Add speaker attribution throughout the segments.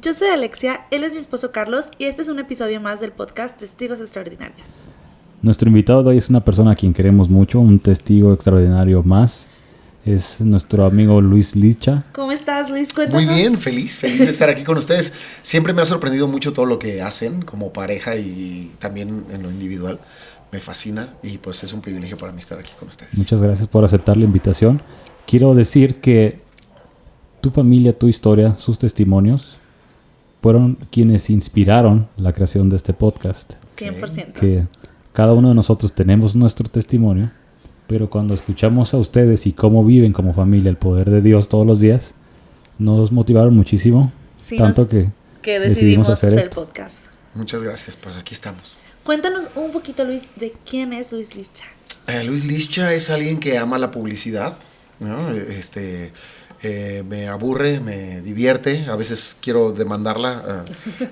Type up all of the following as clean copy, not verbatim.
Speaker 1: Yo soy Alexia, él es mi esposo Carlos y este es un episodio más del podcast Testigos Extraordinarios.
Speaker 2: Nuestro invitado de hoy es una persona a quien queremos mucho, un testigo extraordinario más. Es nuestro amigo Luis Licha.
Speaker 1: ¿Cómo estás, Luis? Cuéntanos.
Speaker 3: Muy bien, feliz de estar aquí con ustedes. Siempre me ha sorprendido mucho todo lo que hacen como pareja y también en lo individual. Me fascina y pues es un privilegio para mí estar aquí con ustedes.
Speaker 2: Muchas gracias por aceptar la invitación. Quiero decir que tu familia, tu historia, sus testimonios fueron quienes inspiraron la creación de este podcast.
Speaker 1: 100%.
Speaker 2: Que cada uno de nosotros tenemos nuestro testimonio, pero cuando escuchamos a ustedes y cómo viven como familia el poder de Dios todos los días, nos motivaron muchísimo,
Speaker 1: Sí,
Speaker 2: tanto que
Speaker 1: decidimos hacer el
Speaker 2: esto.
Speaker 1: podcast.
Speaker 3: Muchas gracias, pues aquí estamos.
Speaker 1: Cuéntanos un poquito, Luis, de quién es Luis Licha.
Speaker 3: Luis Licha es alguien que ama la publicidad, ¿no? Me aburre, me divierte, a veces quiero demandarla a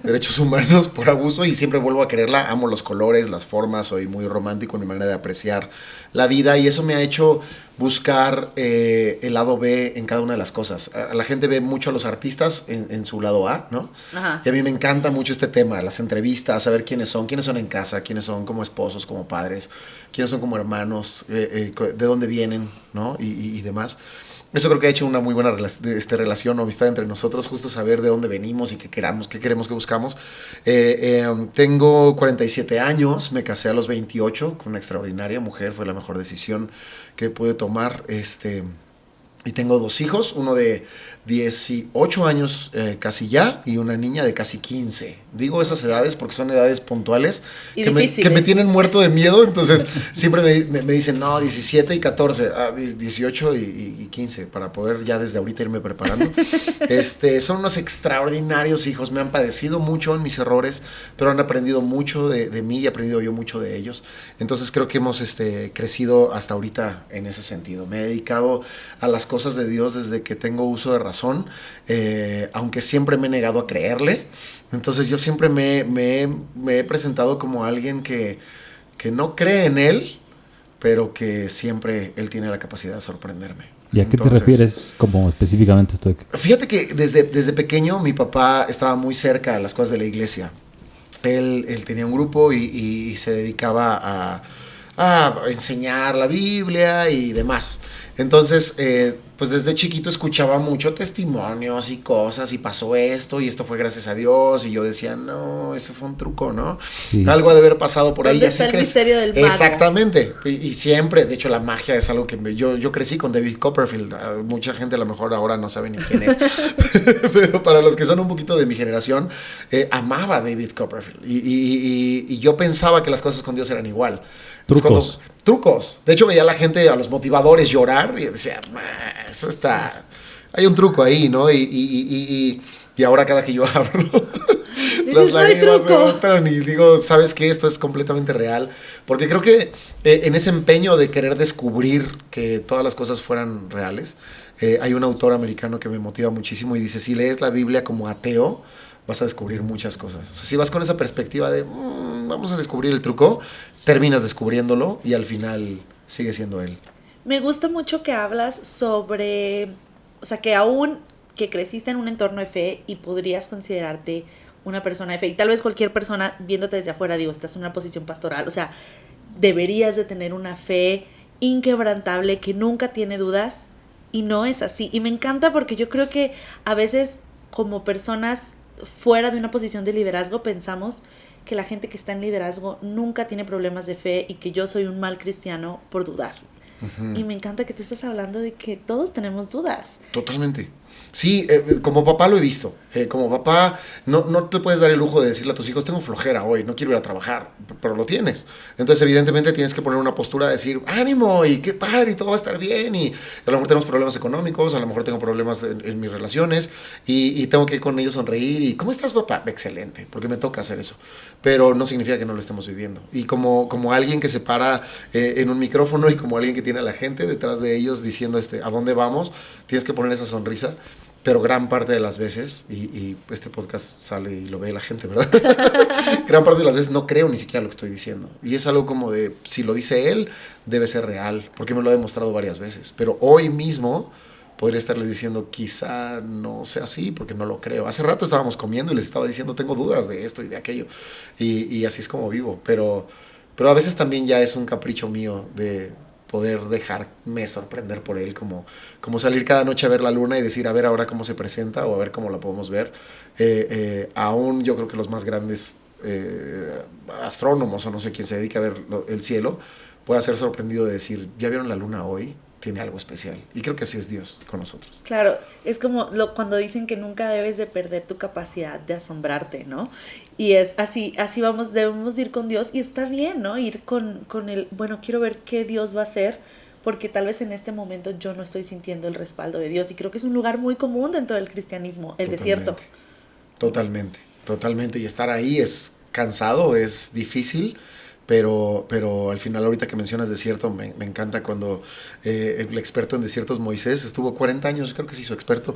Speaker 3: derechos humanos por abuso y siempre vuelvo a quererla. Amo los colores, las formas, soy muy romántico en mi manera de apreciar la vida y eso me ha hecho buscar el lado B en cada una de las cosas. La gente ve mucho a los artistas en su lado A, ¿no?
Speaker 1: Ajá.
Speaker 3: Y a mí me encanta mucho este tema, las entrevistas, saber quiénes son en casa, quiénes son como esposos, como padres, quiénes son como hermanos, de dónde vienen, ¿no? Y demás. Eso creo que ha hecho una muy buena relación o amistad entre nosotros, justo saber de dónde venimos y qué queremos, qué buscamos. Tengo 47 años, me casé a los 28 con una extraordinaria mujer, fue la mejor decisión que pude tomar. Y tengo 2 hijos, uno de 18 años casi ya y una niña de casi 15. Digo esas edades porque son edades puntuales
Speaker 1: Y
Speaker 3: que me tienen muerto de miedo. Entonces siempre me dicen, no, 17 y 14, 18 y 15 para poder ya desde ahorita irme preparando. Son unos extraordinarios hijos, me han padecido mucho en mis errores, pero han aprendido mucho de mí y he aprendido yo mucho de ellos. Entonces creo que hemos crecido hasta ahorita en ese sentido. Me he dedicado a las cosas de Dios desde que tengo uso de razón, aunque siempre me he negado a creerle. Entonces yo siempre me he presentado como alguien que no cree en Él, pero que siempre Él tiene la capacidad de sorprenderme.
Speaker 2: ¿Y a qué te refieres como específicamente esto?
Speaker 3: Fíjate que desde pequeño mi papá estaba muy cerca de las cosas de la iglesia. Él tenía un grupo y se dedicaba a enseñar la Biblia y demás. Entonces, pues desde chiquito escuchaba mucho testimonios y cosas y pasó esto y esto fue gracias a Dios y yo decía, no, ese fue un truco, ¿no? Sí. Algo ha de haber pasado por ahí.
Speaker 1: ¿Dónde está el misterio del mago?
Speaker 3: Exactamente. Y siempre, de hecho la magia es algo que yo crecí con David Copperfield. Mucha gente a lo mejor ahora no sabe ni quién es. Pero para los que son un poquito de mi generación, amaba a David Copperfield. Y yo pensaba que las cosas con Dios eran igual. Trucos. De hecho, veía a la gente, a los motivadores llorar y decía, eso está... Hay un truco ahí, ¿no? Y ahora cada que yo hablo, las lágrimas se brotan y digo, ¿sabes qué? Esto es completamente real. Porque creo que en ese empeño de querer descubrir que todas las cosas fueran reales, hay un autor americano que me motiva muchísimo y dice, si lees la Biblia como ateo, vas a descubrir muchas cosas. O sea, si vas con esa perspectiva de vamos a descubrir el truco, terminas descubriéndolo y al final sigue siendo él.
Speaker 1: Me gusta mucho que hablas sobre, o sea, que aún que creciste en un entorno de fe y podrías considerarte una persona de fe, y tal vez cualquier persona viéndote desde afuera, digo, estás en una posición pastoral, o sea, deberías de tener una fe inquebrantable que nunca tiene dudas y no es así. Y me encanta porque yo creo que a veces como personas fuera de una posición de liderazgo pensamos que la gente que está en liderazgo nunca tiene problemas de fe y que yo soy un mal cristiano por dudar. Uh-huh. Y me encanta que tú estés hablando de que todos tenemos dudas.
Speaker 3: Totalmente. Sí, como papá lo he visto. Como papá no te puedes dar el lujo de decirle a tus hijos, tengo flojera hoy, no quiero ir a trabajar, pero lo tienes. Entonces evidentemente tienes que poner una postura de decir, ánimo y qué padre y todo va a estar bien y a lo mejor tenemos problemas económicos, a lo mejor tengo problemas en mis relaciones y tengo que ir con ellos sonreír y ¿cómo estás, papá? Excelente, porque me toca hacer eso, pero no significa que no lo estemos viviendo. Y como alguien que se para en un micrófono y como alguien que tiene a la gente detrás de ellos diciendo ¿a dónde vamos? Tienes que poner esa sonrisa. Pero gran parte de las veces, y este podcast sale y lo ve la gente, ¿verdad? Gran parte de las veces no creo ni siquiera lo que estoy diciendo. Y es algo como de, si lo dice él, debe ser real, porque me lo ha demostrado varias veces. Pero hoy mismo podría estarles diciendo, quizá no sea así, porque no lo creo. Hace rato estábamos comiendo y les estaba diciendo, tengo dudas de esto y de aquello. Y así es como vivo. Pero a veces también ya es un capricho mío de poder dejarme sorprender por él, como salir cada noche a ver la luna y decir, a ver ahora cómo se presenta o a ver cómo la podemos ver. Aún yo creo que los más grandes astrónomos o no sé quién se dedica a ver el cielo pueda ser sorprendido de decir, ¿ya vieron la luna hoy? Tiene algo especial. Y creo que así es Dios con nosotros.
Speaker 1: Claro, es como cuando dicen que nunca debes de perder tu capacidad de asombrarte, ¿no? Y es así debemos ir con Dios y está bien, ¿no? Ir con el, bueno, quiero ver qué Dios va a hacer, porque tal vez en este momento yo no estoy sintiendo el respaldo de Dios. Y creo que es un lugar muy común dentro del cristianismo, el desierto.
Speaker 3: Totalmente. Y estar ahí es cansado, es difícil. Pero al final, ahorita que mencionas desierto, me encanta cuando el experto en desiertos, Moisés, estuvo 40 años, creo que se hizo experto.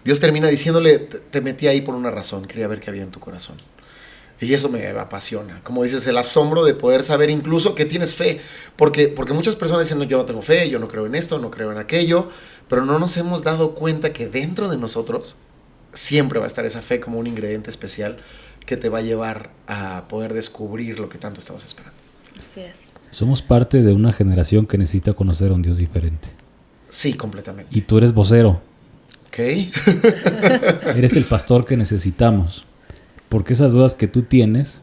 Speaker 3: Dios termina diciéndole, te metí ahí por una razón, quería ver qué había en tu corazón. Y eso me apasiona. Como dices, el asombro de poder saber incluso que tienes fe. Porque muchas personas dicen, no, yo no tengo fe, yo no creo en esto, no creo en aquello. Pero no nos hemos dado cuenta que dentro de nosotros siempre va a estar esa fe como un ingrediente especial que te va a llevar a poder descubrir lo que tanto estabas esperando.
Speaker 1: Así es.
Speaker 2: Somos parte de una generación que necesita conocer a un Dios diferente.
Speaker 3: Sí, completamente.
Speaker 2: Y tú eres vocero.
Speaker 3: Ok.
Speaker 2: Eres el pastor que necesitamos. Porque esas dudas que tú tienes,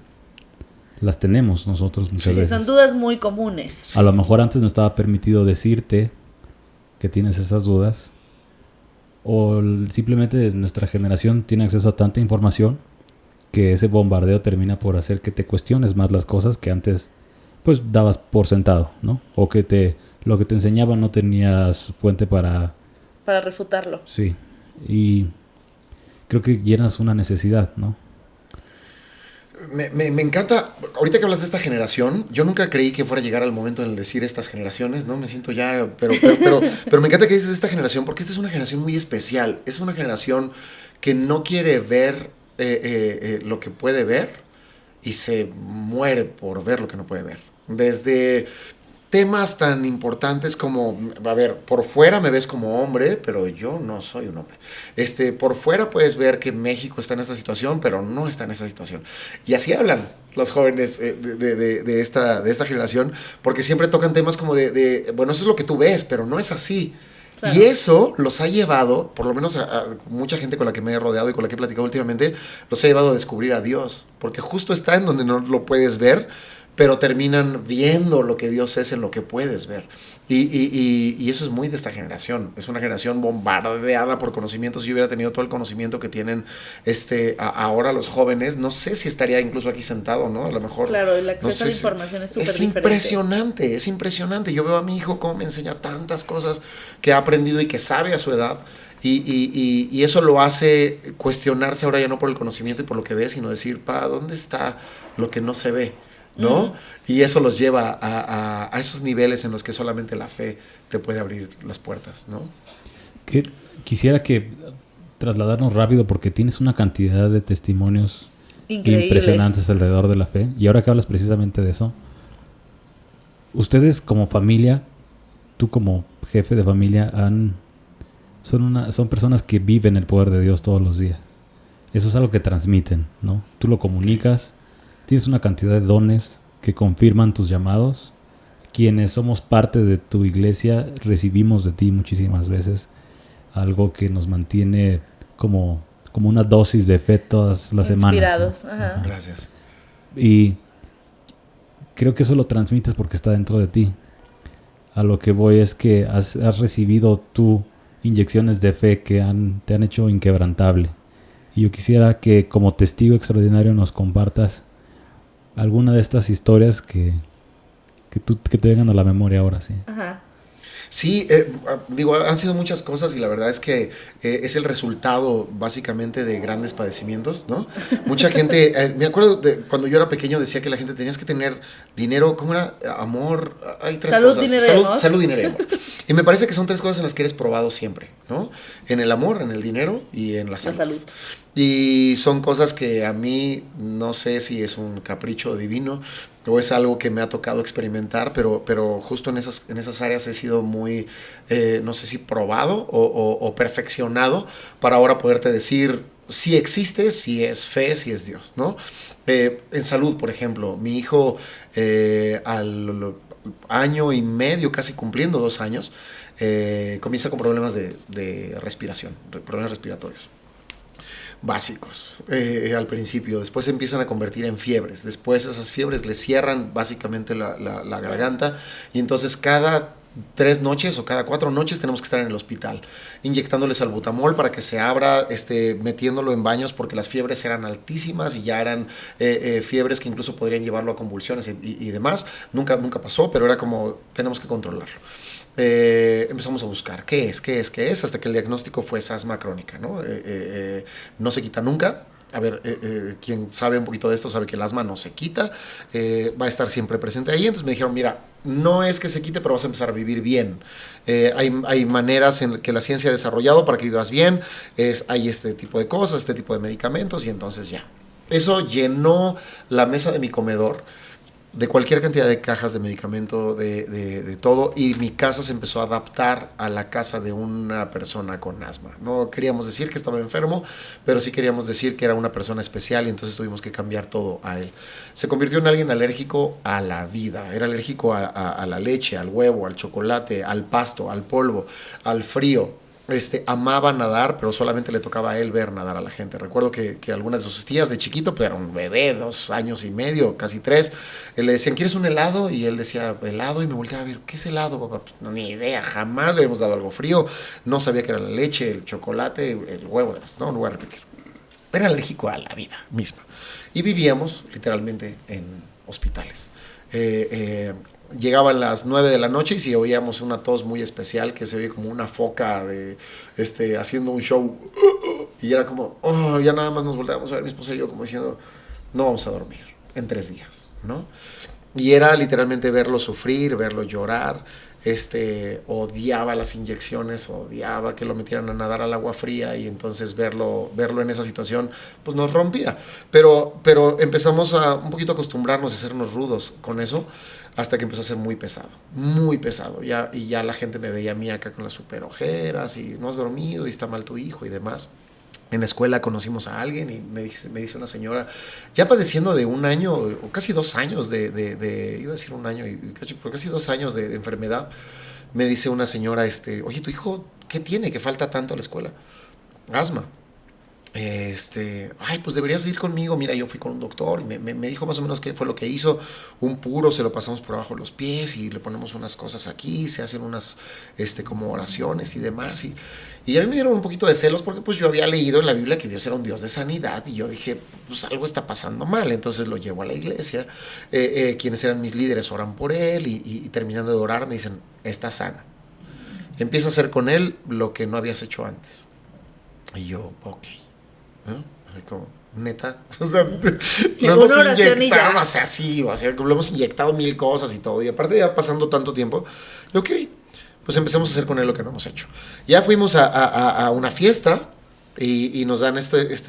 Speaker 2: las tenemos nosotros muchas veces.
Speaker 1: Son dudas muy comunes.
Speaker 3: Sí.
Speaker 2: A lo mejor antes no estaba permitido decirte que tienes esas dudas. O simplemente nuestra generación tiene acceso a tanta información que ese bombardeo termina por hacer que te cuestiones más las cosas que antes pues dabas por sentado, ¿no? O que lo que te enseñaban no tenías fuente para
Speaker 1: refutarlo.
Speaker 2: Sí. Y creo que llenas una necesidad, ¿no?
Speaker 3: Me encanta, ahorita que hablas de esta generación, yo nunca creí que fuera a llegar al momento en el decir estas generaciones, ¿no? Me siento ya, pero me encanta que dices esta generación, porque esta es una generación muy especial, es una generación que no quiere ver lo que puede ver y se muere por ver lo que no puede ver. Desde temas tan importantes como, a ver, por fuera me ves como hombre, pero yo no soy un hombre. Por fuera puedes ver que México está en esta situación, pero no está en esa situación. Y así hablan los jóvenes de esta generación, porque siempre tocan temas como bueno, eso es lo que tú ves, pero no es así. Claro. Y eso los ha llevado, por lo menos a mucha gente con la que me he rodeado y con la que he platicado últimamente, los ha llevado a descubrir a Dios, porque justo está en donde no lo puedes ver, pero terminan viendo lo que Dios es en lo que puedes ver. Y eso es muy de esta generación. Es una generación bombardeada por conocimientos. Si yo hubiera tenido todo el conocimiento que tienen ahora los jóvenes, no sé si estaría incluso aquí sentado, ¿no? A lo mejor...
Speaker 1: Claro, el acceso a la información es súper
Speaker 3: diferente. Es impresionante. Yo veo a mi hijo cómo me enseña tantas cosas que ha aprendido y que sabe a su edad. Y eso lo hace cuestionarse ahora ya no por el conocimiento y por lo que ve, sino decir, ¿dónde está lo que no se ve? ¿No? Y eso los lleva a esos niveles en los que solamente la fe te puede abrir las puertas, ¿no?
Speaker 2: Quisiera que trasladarnos rápido porque tienes una cantidad de testimonios impresionantes alrededor de la fe. Y ahora que hablas precisamente de eso, ustedes como familia, tú como jefe de familia, son personas que viven el poder de Dios todos los días. Eso es algo que transmiten, ¿no? Tú lo comunicas. Tienes una cantidad de dones que confirman tus llamados. Quienes somos parte de tu iglesia recibimos de ti muchísimas veces algo que nos mantiene como una dosis de fe todas las semanas.
Speaker 1: Inspirados. Ajá.
Speaker 3: Gracias.
Speaker 2: Y creo que eso lo transmites porque está dentro de ti. A lo que voy es que has recibido tú inyecciones de fe que te han hecho inquebrantable. Y yo quisiera que como testigo extraordinario nos compartas alguna de estas historias que te vengan a la memoria ahora, sí.
Speaker 1: Ajá.
Speaker 3: Sí, han sido muchas cosas y la verdad es que es el resultado básicamente de grandes padecimientos, ¿no? Mucha gente, me acuerdo de cuando yo era pequeño decía que la gente tenías que tener dinero, ¿cómo era? Amor, hay tres cosas. Salud, dinero y amor. Y me parece que son tres cosas en las que eres probado siempre, ¿no? En el amor, en el dinero y en la salud. Y son cosas que a mí no sé si es un capricho divino o es algo que me ha tocado experimentar, pero justo en esas áreas he sido muy muy, no sé si probado o perfeccionado para ahora poderte decir si existe, si es fe, si es Dios, ¿no? En salud, por ejemplo, mi hijo al año y medio, casi cumpliendo 2 años, comienza con problemas de respiración, problemas respiratorios básicos al principio. Después se empiezan a convertir en fiebres. Después esas fiebres le cierran básicamente la garganta y entonces cada 3 noches o cada 4 noches tenemos que estar en el hospital inyectándole salbutamol para que se abra, metiéndolo en baños porque las fiebres eran altísimas y ya eran fiebres que incluso podrían llevarlo a convulsiones y demás. Nunca pasó, pero era como tenemos que controlarlo. Empezamos a buscar qué es, hasta que el diagnóstico fue asma crónica, ¿no? No se quita nunca. A ver, quien sabe un poquito de esto sabe que el asma no se quita, va a estar siempre presente ahí. Entonces me dijeron, mira, no es que se quite, pero vas a empezar a vivir bien. Hay maneras en que la ciencia ha desarrollado para que vivas bien, hay este tipo de cosas, este tipo de medicamentos, y entonces ya. Eso llenó la mesa de mi comedor de cualquier cantidad de cajas de medicamento, de todo, y mi casa se empezó a adaptar a la casa de una persona con asma. No queríamos decir que estaba enfermo, pero sí queríamos decir que era una persona especial y entonces tuvimos que cambiar todo a él. Se convirtió en alguien alérgico a la vida, era alérgico a la leche, al huevo, al chocolate, al pasto, al polvo, al frío. Amaba nadar, pero solamente le tocaba a él ver nadar a la gente. Recuerdo que algunas de sus tías de chiquito, pero era un bebé, 2 años y medio, casi 3, le decían, ¿quieres un helado? Y él decía, helado, y me volteaba a ver, ¿qué es helado, papá? Pues, no, ni idea, jamás le habíamos dado algo frío, no sabía que era la leche, el chocolate, el huevo, no voy a repetir. Era alérgico a la vida misma. Y vivíamos literalmente en hospitales. Llegaban las 9 de la noche y si oíamos una tos muy especial que se oye como una foca haciendo un show y era como, ya nada más nos volteábamos a ver mi esposa y yo como diciendo, no vamos a dormir en 3 días, ¿no? Y era literalmente verlo sufrir, verlo llorar. Odiaba las inyecciones, odiaba que lo metieran a nadar al agua fría y entonces verlo en esa situación pues nos rompía, pero empezamos a un poquito acostumbrarnos y hacernos rudos con eso hasta que empezó a ser muy pesado y ya la gente me veía a mí acá con las super ojeras y no has dormido y está mal tu hijo y demás. En la escuela conocimos a alguien y me dice una señora, ya padeciendo de 1 año o casi 2 años iba a decir 1 año, pero casi 2 años de enfermedad, me dice una señora, oye, ¿tu hijo qué tiene que falta tanto a la escuela? Asma. Ay, pues deberías ir conmigo. Mira, yo fui con un doctor y me dijo más o menos qué fue lo que hizo. Un puro se lo pasamos por abajo de los pies y le ponemos unas cosas aquí, se hacen unas como oraciones y demás. Y a mí me dieron un poquito de celos porque pues yo había leído en la Biblia que Dios era un Dios de sanidad y yo dije, pues algo está pasando mal. Entonces lo llevo a la iglesia, quienes eran mis líderes oran por él y terminando de orar me dicen, está sana. Empieza a hacer con él lo que no habías hecho antes. Y yo, ok. ¿no? Así como, neta, o sea, no nos inyectamos así, o sea, lo hemos inyectado 1000 cosas y todo, y aparte ya pasando tanto tiempo, ok, pues empecemos a hacer con él lo que no hemos hecho. Ya fuimos a una fiesta y nos dan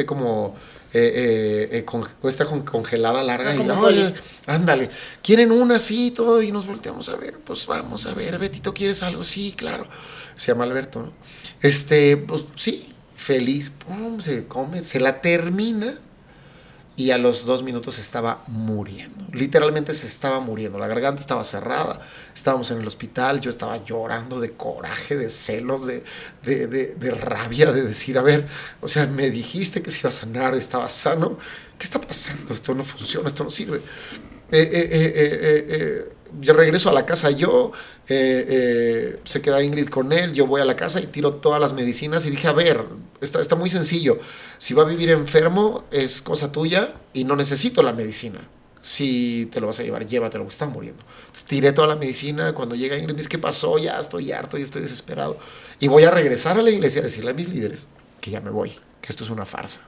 Speaker 3: como esta congelada larga y oye, ándale, ¿quieren una así y todo? Y nos volteamos a ver, pues vamos a ver, Betito, ¿quieres algo? Sí, claro, se llama Alberto, ¿no? Pues sí, feliz, pum, se come, se la termina y a los 2 minutos se estaba muriendo. Literalmente se estaba muriendo. La garganta estaba cerrada. Estábamos en el hospital. Yo estaba llorando de coraje, de celos, de rabia, de decir, a ver, o sea, me dijiste que se iba a sanar, estaba sano. ¿Qué está pasando? Esto no funciona, esto no sirve. Yo regreso a la casa se queda Ingrid con él, yo voy a la casa y tiro todas las medicinas y dije, a ver, está muy sencillo, si va a vivir enfermo es cosa tuya y no necesito la medicina, si te lo vas a llevar, llévatelo, está muriendo. Entonces, tiré toda la medicina, cuando llega Ingrid me dice, ¿qué pasó? Ya estoy harto y estoy desesperado y voy a regresar a la iglesia a decirle a mis líderes que ya me voy, que esto es una farsa,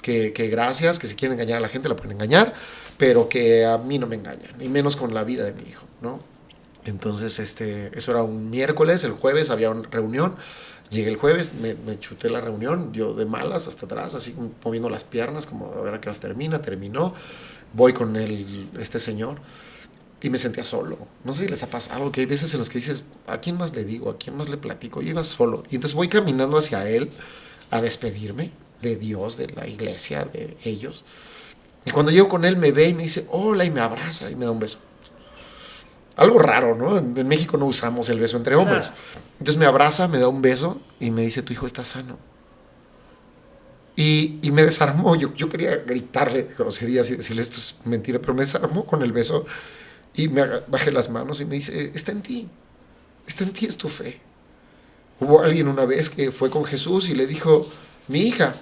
Speaker 3: que gracias, que si quieren engañar a la gente la pueden engañar, pero que a mí no me engañan, y menos con la vida de mi hijo, ¿no? Entonces, eso era un miércoles, el jueves había una reunión, llegué el jueves, me chuté la reunión, yo de malas hasta atrás, así moviendo las piernas, como a ver a qué hora terminó, voy con este señor, y me sentía solo. No sé si les ha pasado que hay veces en los que dices, ¿a quién más le digo? ¿A quién más le platico? Yo iba solo. Y entonces voy caminando hacia él a despedirme de Dios, de la iglesia, de ellos. Y cuando llego con él me ve y me dice, hola, y me abraza y me da un beso. Algo raro, ¿no? En México no usamos el beso entre hombres. Entonces me abraza, me da un beso y me dice, tu hijo está sano. Y me desarmó. Yo quería gritarle groserías y decirle, esto es mentira, pero me desarmó con el beso y me bajé las manos y me dice, está en ti, es tu fe. Hubo alguien una vez que fue con Jesús y le dijo, mi hija,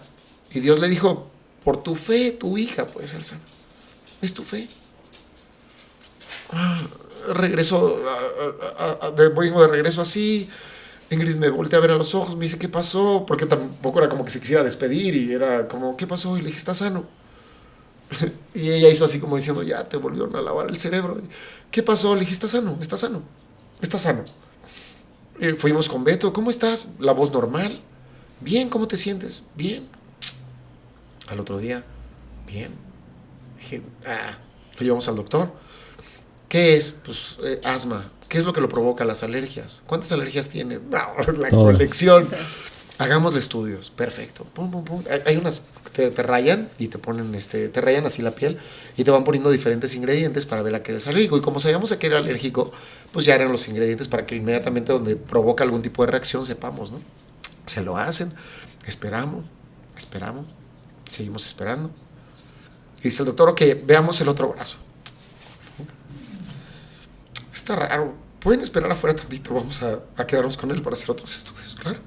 Speaker 3: y Dios le dijo, por tu fe, tu hija puede ser sana. Es tu fe. Regreso, vengo de regreso así. Ingrid me voltea a ver a los ojos, me dice, ¿qué pasó? Porque tampoco era como que se quisiera despedir y era como, ¿qué pasó? Y le dije, está sano. Y ella hizo así como diciendo, ya te volvieron a lavar el cerebro. ¿Qué pasó? Le dije, está sano, está sano, está sano. Fuimos con Beto, ¿cómo estás? La voz normal. Bien, ¿cómo te sientes? Bien. Al otro día, bien. Dije, lo llevamos al doctor. ¿Qué es? Pues asma. ¿Qué es lo que lo provoca? Las alergias. ¿Cuántas alergias tiene? No, la colección. Hagámosle estudios. Perfecto. Pum, pum, pum. Hay unas que te rayan y te ponen, te rayan así la piel y te van poniendo diferentes ingredientes para ver a qué eres alérgico. Y como sabíamos a qué era alérgico, pues ya eran los ingredientes para que inmediatamente donde provoca algún tipo de reacción sepamos, ¿no? Se lo hacen. Esperamos. Seguimos esperando. Y dice el doctor, ok, veamos el otro brazo. Está raro, pueden esperar afuera tantito, vamos a quedarnos con él para hacer otros estudios, claro.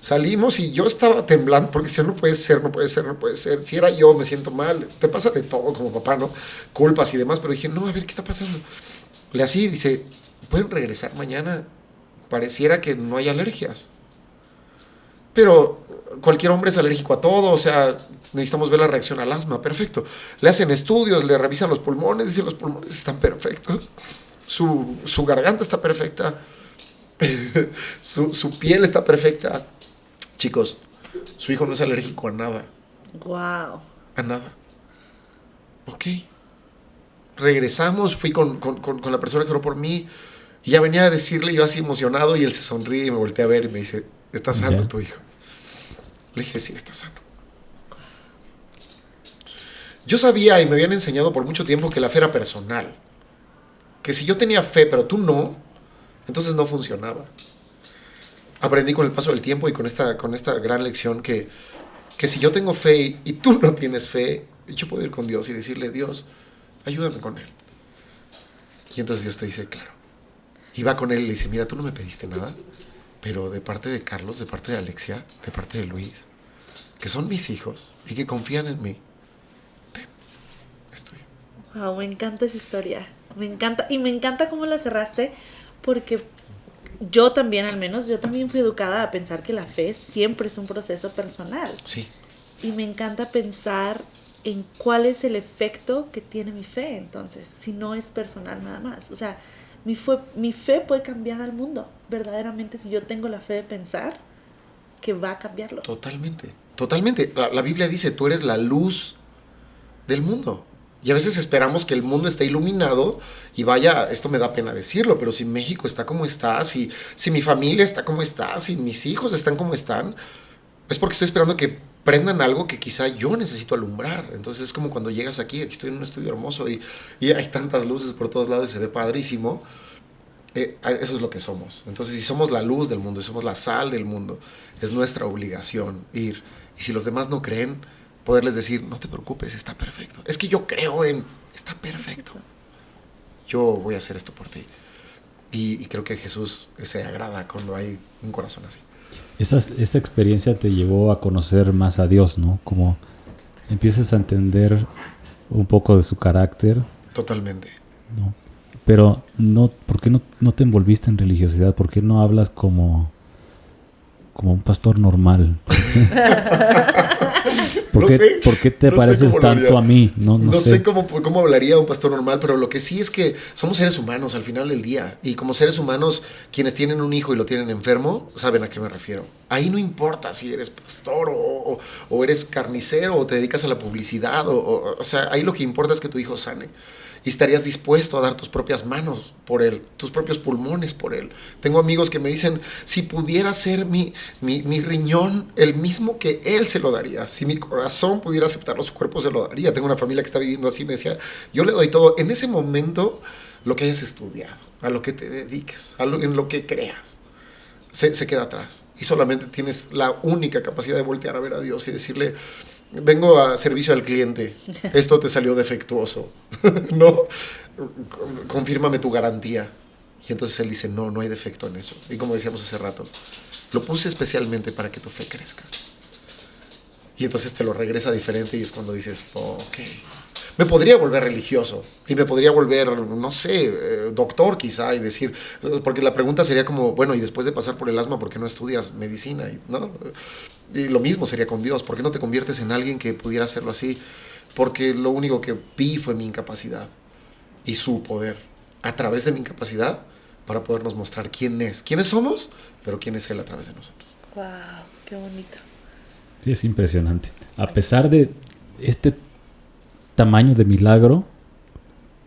Speaker 3: Salimos y yo estaba temblando porque decía, no puede ser, si era yo me siento mal, te pasa de todo como papá, ¿no? Culpas y demás, pero dije, no, a ver, ¿qué está pasando? Le así, dice, ¿pueden regresar mañana? Pareciera que no hay alergias. Pero cualquier hombre es alérgico a todo, o sea, necesitamos ver la reacción al asma, perfecto. Le hacen estudios, le revisan los pulmones, dicen los pulmones están perfectos. Su garganta está perfecta. su piel está perfecta. Chicos, su hijo no es alérgico a nada.
Speaker 1: Wow.
Speaker 3: A nada. Ok. Regresamos, fui con la persona que oró por mí. Y ya venía a decirle, yo así emocionado, y él se sonríe y me volteé a ver y me dice, ¿está sano tu hijo? Le dije, sí, está sano. Yo sabía y me habían enseñado por mucho tiempo que la fe era personal. Que si yo tenía fe, pero tú no, entonces no funcionaba. Aprendí con el paso del tiempo y con esta gran lección que si yo tengo fe y tú no tienes fe, yo puedo ir con Dios y decirle, Dios, ayúdame con él. Y entonces Dios te dice, claro. Y va con él y le dice, mira, tú no me pediste nada, pero de parte de Carlos, de parte de Alexia, de parte de Luis, que son mis hijos y que confían en mí, estoy.
Speaker 1: Wow, me encanta esa historia. Me encanta. Y me encanta cómo la cerraste, porque yo también, al menos, yo también fui educada a pensar que la fe siempre es un proceso personal.
Speaker 3: Sí.
Speaker 1: Y me encanta pensar en cuál es el efecto que tiene mi fe, entonces, si no es personal nada más. O sea, mi fe puede cambiar al mundo, verdaderamente, si yo tengo la fe de pensar que va a cambiarlo.
Speaker 3: Totalmente, totalmente. La Biblia dice, tú eres la luz del mundo. Y a veces esperamos que el mundo esté iluminado y vaya, esto me da pena decirlo, pero si México está como está, si mi familia está como está, si mis hijos están como están, es porque estoy esperando que prendan algo que quizá yo necesito alumbrar. Entonces es como cuando llegas aquí estoy en un estudio hermoso y hay tantas luces por todos lados y se ve padrísimo. Eso es lo que somos. Entonces si somos la luz del mundo, si somos la sal del mundo, es nuestra obligación ir. Y si los demás no creen, poderles decir, no te preocupes, está perfecto. Es que yo creo está perfecto. Yo voy a hacer esto por ti. Y creo que Jesús se agrada cuando hay un corazón así.
Speaker 2: Esa experiencia te llevó a conocer más a Dios, ¿no? Como empiezas a entender un poco de su carácter.
Speaker 3: Totalmente.
Speaker 2: ¿No? Pero ¿por qué no te envolviste en religiosidad? ¿Por qué no hablas como un pastor normal? ¿Por qué te pareces tanto a mí? No
Speaker 3: sé cómo hablaría un pastor normal, pero lo que sí es que somos seres humanos al final del día. Y como seres humanos, quienes tienen un hijo y lo tienen enfermo, saben a qué me refiero. Ahí no importa si eres pastor o eres carnicero o te dedicas a la publicidad. O sea, ahí lo que importa es que tu hijo sane. y estarías dispuesto a dar tus propias manos por él, tus propios pulmones por él. Tengo amigos que me dicen, si pudiera ser mi riñón el mismo que él, se lo daría. Si mi corazón pudiera aceptarlo, su cuerpo se lo daría. Tengo una familia que está viviendo así, me decía, yo le doy todo. En ese momento, lo que hayas estudiado, a lo que te dediques, en lo que creas, se queda atrás. Y solamente tienes la única capacidad de voltear a ver a Dios y decirle, vengo a servicio al cliente, esto te salió defectuoso, ¿no? Confírmame tu garantía. Y entonces él dice, no hay defecto en eso. Y como decíamos hace rato, lo puse especialmente para que tu fe crezca. Y entonces te lo regresa diferente y es cuando dices, ok. Me podría volver religioso y me podría volver, no sé, doctor quizá, y decir, porque la pregunta sería como, bueno, y después de pasar por el asma, ¿por qué no estudias medicina? ¿No? Y lo mismo sería con Dios, ¿por qué no te conviertes en alguien que pudiera hacerlo así? Porque lo único que vi fue mi incapacidad y su poder a través de mi incapacidad para podernos mostrar quiénes somos, pero quién es Él a través de nosotros.
Speaker 1: ¡Wow! ¡Qué bonito!
Speaker 2: Sí, es impresionante. A pesar de este tamaño de milagro,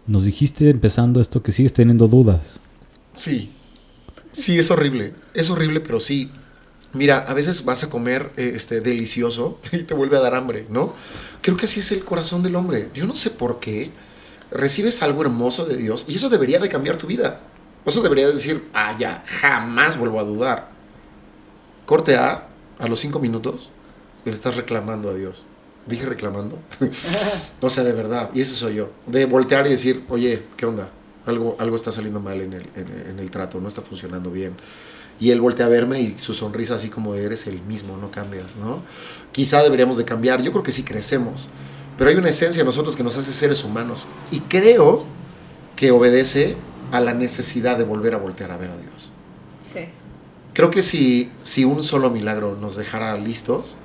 Speaker 2: nos dijiste empezando esto que sigues teniendo dudas.
Speaker 3: Sí, es horrible, pero sí. Mira, a veces vas a comer delicioso y te vuelve a dar hambre, ¿no? Creo que así es el corazón del hombre. Yo no sé por qué recibes algo hermoso de Dios y eso debería de cambiar tu vida. Eso debería decir, ya, jamás vuelvo a dudar. Corte a los 5 minutos, le estás reclamando a Dios. ¿Dije reclamando? O sea, de verdad. Y ese soy yo. De voltear y decir, oye, ¿qué onda? Algo está saliendo mal en el trato, no está funcionando bien. Y él voltea a verme y su sonrisa así como de, eres el mismo, no cambias, ¿no? Quizá deberíamos de cambiar. Yo creo que sí crecemos. Pero hay una esencia en nosotros que nos hace seres humanos. Y creo que obedece a la necesidad de volver a voltear a ver a Dios.
Speaker 1: Sí.
Speaker 3: Creo que si un solo milagro nos dejara listos,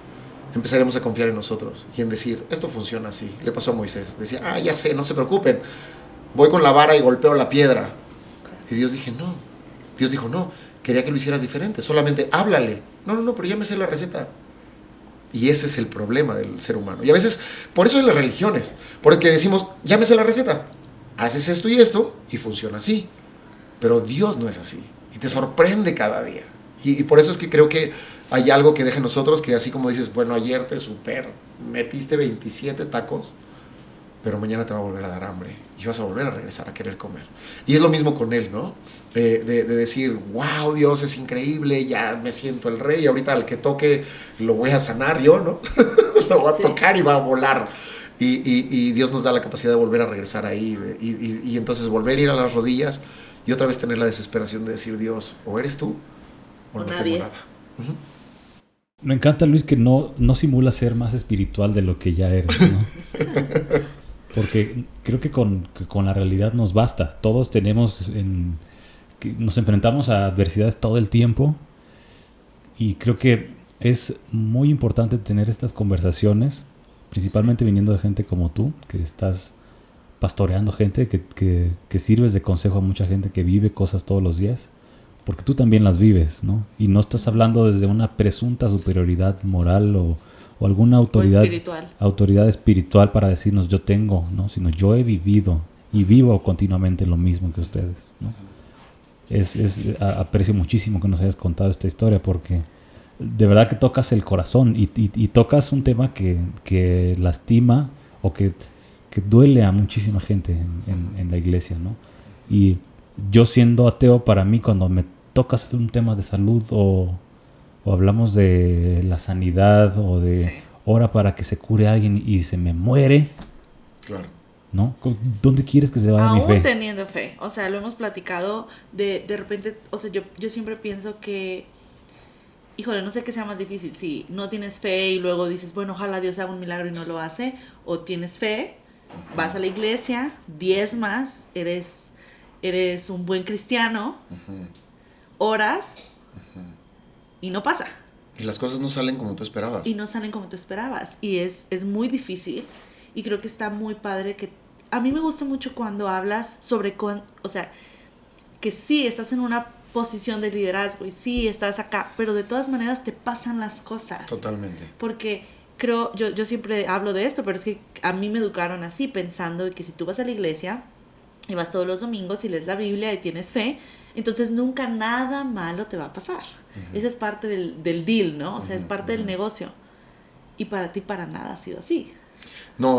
Speaker 3: empezaremos a confiar en nosotros y en decir, esto funciona así. Le pasó a Moisés. Decía, ya sé, no se preocupen. Voy con la vara y golpeo la piedra. Y Dios dijo, no, quería que lo hicieras diferente. Solamente háblale. No, pero ya me sé la receta. Y ese es el problema del ser humano. Y a veces, por eso en las religiones, porque decimos, ya me sé la receta. Haces esto y esto y funciona así. Pero Dios no es así. Y te sorprende cada día. Y por eso es que creo que hay algo que deja en nosotros que así como dices, bueno, ayer te metiste 27 tacos, pero mañana te va a volver a dar hambre y vas a volver a regresar a querer comer. Y es lo mismo con él, ¿no? De decir, wow, Dios es increíble, ya me siento el rey, ahorita al que toque lo voy a sanar yo, ¿no? Lo voy a tocar y va a volar. Y Dios nos da la capacidad de volver a regresar ahí y entonces volver a ir a las rodillas y otra vez tener la desesperación de decir, Dios, o eres tú o no
Speaker 1: nadie.
Speaker 3: tengo nada. Uh-huh.
Speaker 2: Me encanta, Luis, que no simula ser más espiritual de lo que ya eres, ¿no? Porque creo que con la realidad nos basta. Todos nos enfrentamos a adversidades todo el tiempo y creo que es muy importante tener estas conversaciones, principalmente viniendo de gente como tú, que estás pastoreando gente, que sirves de consejo a mucha gente que vive cosas todos los días. Porque tú también las vives, ¿no? Y no estás hablando desde una presunta superioridad moral o alguna autoridad espiritual para decirnos yo tengo, ¿no? Sino yo he vivido y vivo continuamente lo mismo que ustedes, ¿no? Aprecio muchísimo que nos hayas contado esta historia porque de verdad que tocas el corazón y tocas un tema que lastima o que duele a muchísima gente en la iglesia, ¿no? Y yo siendo ateo, para mí cuando me tocas un tema de salud o hablamos de la sanidad o de ora para que se cure alguien y se me muere,
Speaker 3: claro,
Speaker 2: ¿no? ¿Dónde quieres que se vaya mi fe?
Speaker 1: Aún teniendo fe, o sea, lo hemos platicado de repente, o sea, yo siempre pienso que, híjole, no sé qué sea más difícil, si no tienes fe y luego dices, bueno, ojalá Dios haga un milagro y no lo hace, o tienes fe, vas a la iglesia, diezmas, eres un buen cristiano, oras y no pasa.
Speaker 3: Y las cosas no salen como tú esperabas.
Speaker 1: Y es muy difícil. Y creo que está muy padre que... A mí me gusta mucho cuando hablas sobre... O sea, que sí, estás en una posición de liderazgo y sí, estás acá, pero de todas maneras te pasan las cosas.
Speaker 3: Totalmente.
Speaker 1: Porque creo... Yo siempre hablo de esto, pero es que a mí me educaron así, pensando que si tú vas a la iglesia y vas todos los domingos y lees la Biblia y tienes fe, entonces nunca nada malo te va a pasar. Esa es parte del deal, ¿no? O sea, es parte del negocio. Y para ti para nada ha sido así.
Speaker 3: No,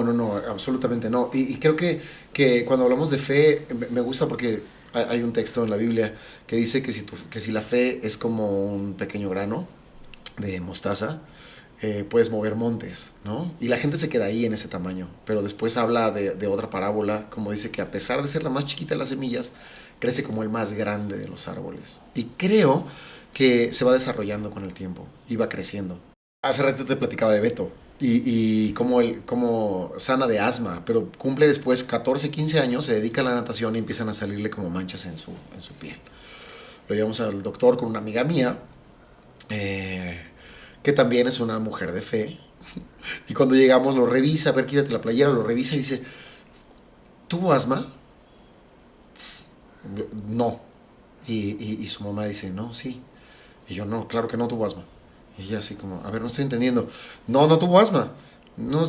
Speaker 3: absolutamente no. Y creo que cuando hablamos de fe, me gusta porque hay un texto en la Biblia que dice que si la fe es como un pequeño grano de mostaza, puedes mover montes, ¿no? Y la gente se queda ahí en ese tamaño, pero después habla de otra parábola, como dice que a pesar de ser la más chiquita de las semillas, crece como el más grande de los árboles. Y creo que se va desarrollando con el tiempo y va creciendo. Hace rato te platicaba de Beto y cómo sana de asma, pero cumple después 14, 15 años, se dedica a la natación y empiezan a salirle como manchas en su piel. Lo llevamos al doctor con una amiga mía, que también es una mujer de fe. Y cuando llegamos lo revisa, a ver, quítate la playera, lo revisa y dice, ¿tuvo asma? No. Y su mamá dice, no, sí. Y yo, no, claro que no tuvo asma. Y ella así como, a ver, no estoy entendiendo. No tuvo asma. No,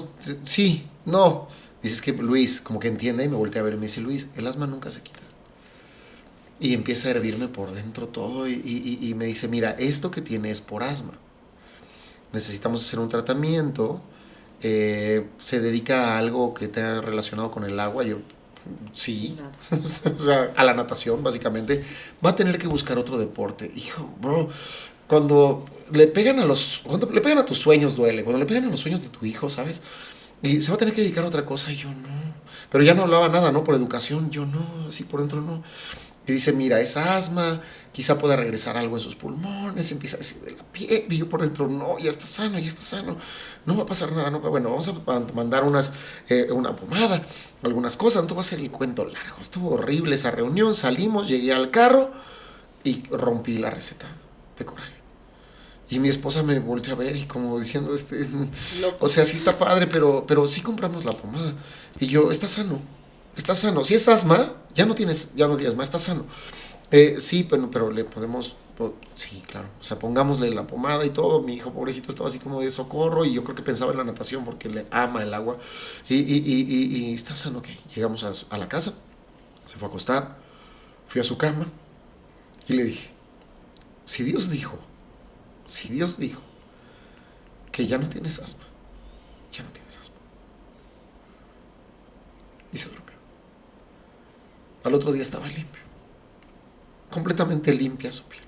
Speaker 3: sí, no. Dices que Luis, como que entiende y me voltea a ver y me dice, Luis, el asma nunca se quita. Y empieza a hervirme por dentro todo y me dice, mira, esto que tiene es por asma. Necesitamos hacer un tratamiento. Se dedica a algo que tenga relacionado con el agua. Yo, sí, o sea, a la natación básicamente. Va a tener que buscar otro deporte. Hijo, bro, cuando le pegan a tus sueños duele, cuando le pegan a los sueños de tu hijo, ¿sabes? Y se va a tener que dedicar a otra cosa y yo no. Pero ya no hablaba nada, ¿no? Por educación, yo no, sí, por dentro no. Y dice, mira, es asma, quizá pueda regresar algo en sus pulmones, empieza a decir de la piel, y yo por dentro, no, ya está sano, no va a pasar nada, no, bueno, vamos a mandar una pomada, algunas cosas, no va a ser el cuento largo, estuvo horrible esa reunión, salimos, llegué al carro y rompí la receta de coraje. Y mi esposa me volteó a ver y como diciendo, o sea, sí está padre, pero sí compramos la pomada. Y yo, está sano. Si es asma, ya no tienes asma, está sano. Sí, pero le podemos, sí, claro. O sea, pongámosle la pomada y todo. Mi hijo pobrecito estaba así como de socorro y yo creo que pensaba en la natación porque le ama el agua. Y está sano, ok. Llegamos a la casa, se fue a acostar, fui a su cama y le dije, si Dios dijo que ya no tienes asma, ya no tienes asma. Y se durmió. Al otro día estaba limpio, completamente limpia su piel.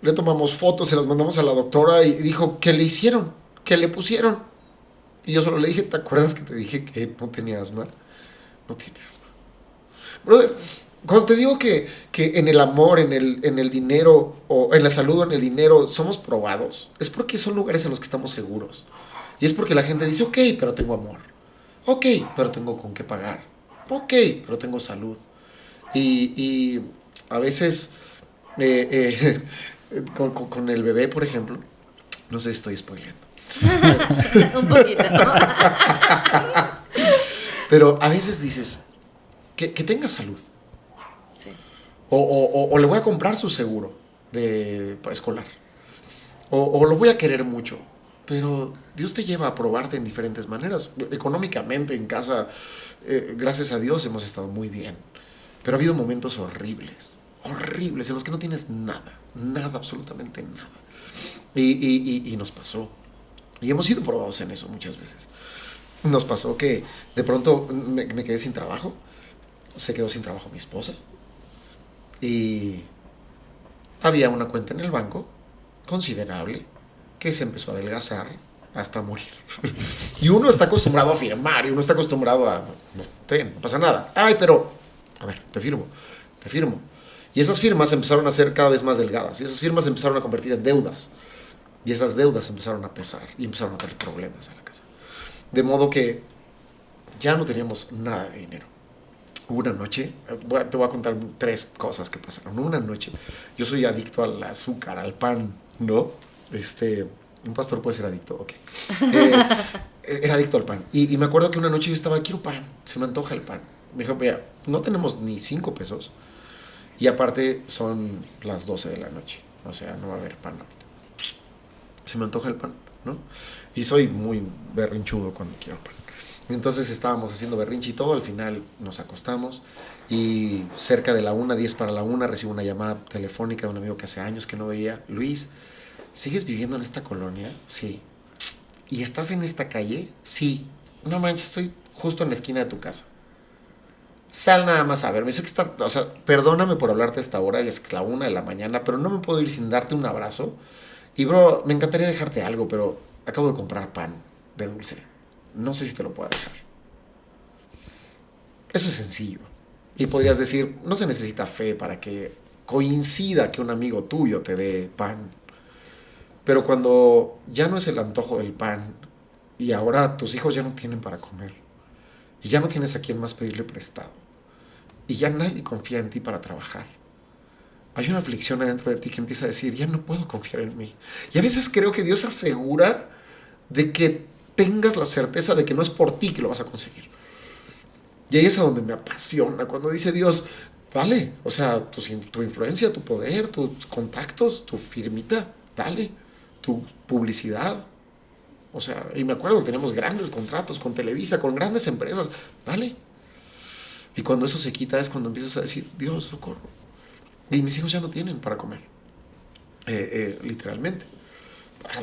Speaker 3: Le tomamos fotos, se las mandamos a la doctora y dijo, ¿qué le hicieron? ¿Qué le pusieron? Y yo solo le dije, ¿te acuerdas que te dije que no tenía asma? No tiene asma. Brother, cuando te digo que en el amor, en el dinero, o en la salud o en el dinero, somos probados, es porque son lugares en los que estamos seguros. Y es porque la gente dice, ok, pero tengo amor. Ok, pero tengo con qué pagar. Ok, pero tengo salud. Y a veces, con el bebé, por ejemplo, no sé si estoy spoileando.
Speaker 1: Un poquito.
Speaker 3: Pero a veces dices, que tenga salud.
Speaker 1: Sí.
Speaker 3: O le voy a comprar su seguro para escolar. O lo voy a querer mucho. Pero Dios te lleva a probarte en diferentes maneras. Económicamente, en casa, gracias a Dios hemos estado muy bien. Pero ha habido momentos horribles, en los que no tienes nada, absolutamente nada. Y nos pasó. Y hemos sido probados en eso muchas veces. Nos pasó que de pronto me quedé sin trabajo. Se quedó sin trabajo mi esposa. Y había una cuenta en el banco considerable que se empezó a adelgazar hasta morir. Y uno está acostumbrado a firmar, y uno está acostumbrado a, no pasa nada. Ay, pero, a ver, te firmo. Y esas firmas empezaron a ser cada vez más delgadas, y esas firmas empezaron a convertir en deudas, y esas deudas empezaron a pesar, y empezaron a traer problemas a la casa. De modo que ya no teníamos nada de dinero. Hubo una noche, te voy a contar 3 cosas que pasaron. Una noche, yo soy adicto al azúcar, al pan, ¿no? Un pastor puede ser adicto, ok. Era adicto al pan. Y me acuerdo que una noche yo estaba, quiero pan, se me antoja el pan. Me dijo, mira, no tenemos ni 5 pesos. Y aparte son las 12 de la noche. O sea, no va a haber pan ahorita. Se me antoja el pan, ¿no? Y soy muy berrinchudo cuando quiero pan. Entonces estábamos haciendo berrinche y todo, al final nos acostamos y cerca de la 1, 10 para la 1, recibo una llamada telefónica de un amigo que hace años que no veía. Luis, ¿sigues viviendo en esta colonia? Sí. ¿Y estás en esta calle? Sí. No manches, estoy justo en la esquina de tu casa. Sal nada más a ver. Me dice que está, o sea, perdóname por hablarte a esta hora, ya es que es la 1 de la mañana, pero no me puedo ir sin darte un abrazo. Y bro, me encantaría dejarte algo, pero acabo de comprar pan de dulce. No sé si te lo puedo dejar. Eso es sencillo. Y podrías decir, no se necesita fe para que coincida que un amigo tuyo te dé pan. Pero cuando ya no es el antojo del pan y ahora tus hijos ya no tienen para comer y ya no tienes a quién más pedirle prestado y ya nadie confía en ti para trabajar, hay una aflicción adentro de ti que empieza a decir, ya no puedo confiar en mí. Y a veces creo que Dios asegura de que tengas la certeza de que no es por ti que lo vas a conseguir. Y ahí es a donde me apasiona, cuando dice Dios, vale, o sea, tu influencia, tu poder, tus contactos, tu firmita, dale, tu publicidad. O sea, y me acuerdo que tenemos grandes contratos con Televisa, con grandes empresas, dale. Y cuando eso se quita es cuando empiezas a decir, Dios, socorro. Y mis hijos ya no tienen para comer, literalmente.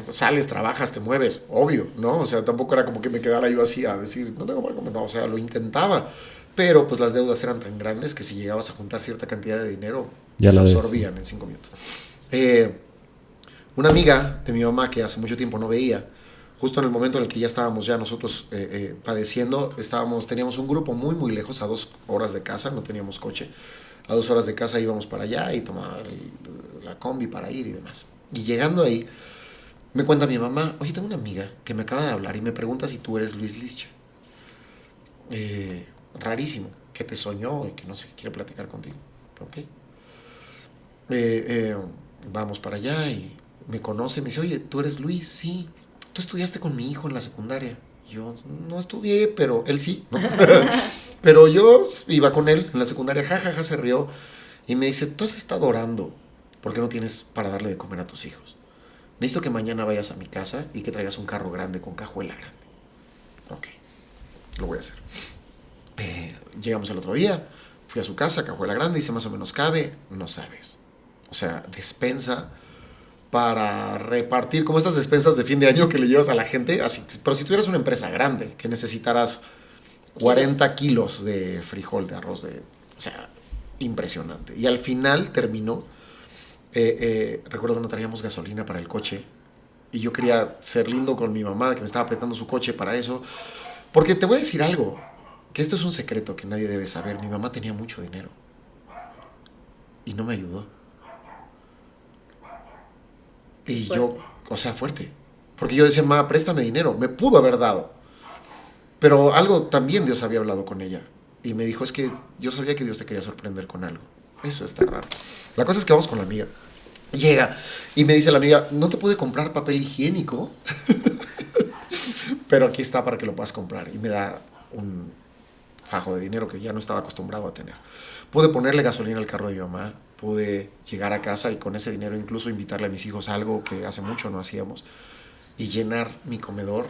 Speaker 3: Sales, trabajas, te mueves, obvio, ¿no? O sea, tampoco era como que me quedara yo así a decir, no tengo para comer, no, o sea, lo intentaba, pero pues las deudas eran tan grandes que si llegabas a juntar cierta cantidad de dinero,
Speaker 2: ya
Speaker 3: se absorbían en 5 minutos. Una amiga de mi mamá que hace mucho tiempo no veía, justo en el momento en el que ya estábamos ya nosotros padeciendo, teníamos un grupo muy, muy lejos, a 2 horas de casa, no teníamos coche, a 2 horas de casa íbamos para allá y tomar la combi para ir y demás. Y llegando ahí, me cuenta mi mamá, oye, tengo una amiga que me acaba de hablar y me pregunta si tú eres Luis Lischer. Rarísimo, que te soñó y que no sé, quiere platicar contigo. Ok. Vamos para allá y me conoce, me dice, oye, ¿tú eres Luis? Sí. ¿Tú estudiaste con mi hijo en la secundaria? Yo no estudié, pero él sí, ¿no? Pero yo iba con él en la secundaria, jajaja, se rió y me dice, tú has estado orando porque no tienes para darle de comer a tus hijos. Necesito que mañana vayas a mi casa y que traigas un carro grande con cajuela grande. Ok, lo voy a hacer. Llegamos el otro día, fui a su casa, cajuela grande, dice más o menos cabe, no sabes. O sea, despensa para repartir, como estas despensas de fin de año que le llevas a la gente, así. Pero si tuvieras una empresa grande, que necesitaras 40 kilos de frijol, de arroz, o sea, impresionante. Y al final terminó, recuerdo que no traíamos gasolina para el coche, y yo quería ser lindo con mi mamá, que me estaba apretando su coche para eso, porque te voy a decir algo, que esto es un secreto que nadie debe saber. Mi mamá tenía mucho dinero, y no me ayudó. Y fuerte. Yo, o sea, fuerte. Porque yo decía, mamá, préstame dinero. Me pudo haber dado. Pero algo también Dios había hablado con ella. Y me dijo, es que yo sabía que Dios te quería sorprender con algo. Eso está raro. La cosa es que vamos con la amiga. Llega y me dice la amiga, no te pude comprar papel higiénico. Pero aquí está para que lo puedas comprar. Y me da un fajo de dinero que ya no estaba acostumbrado a tener. Pude ponerle gasolina al carro de mi mamá. Pude llegar a casa y con ese dinero incluso invitarle a mis hijos a algo que hace mucho no hacíamos y llenar mi comedor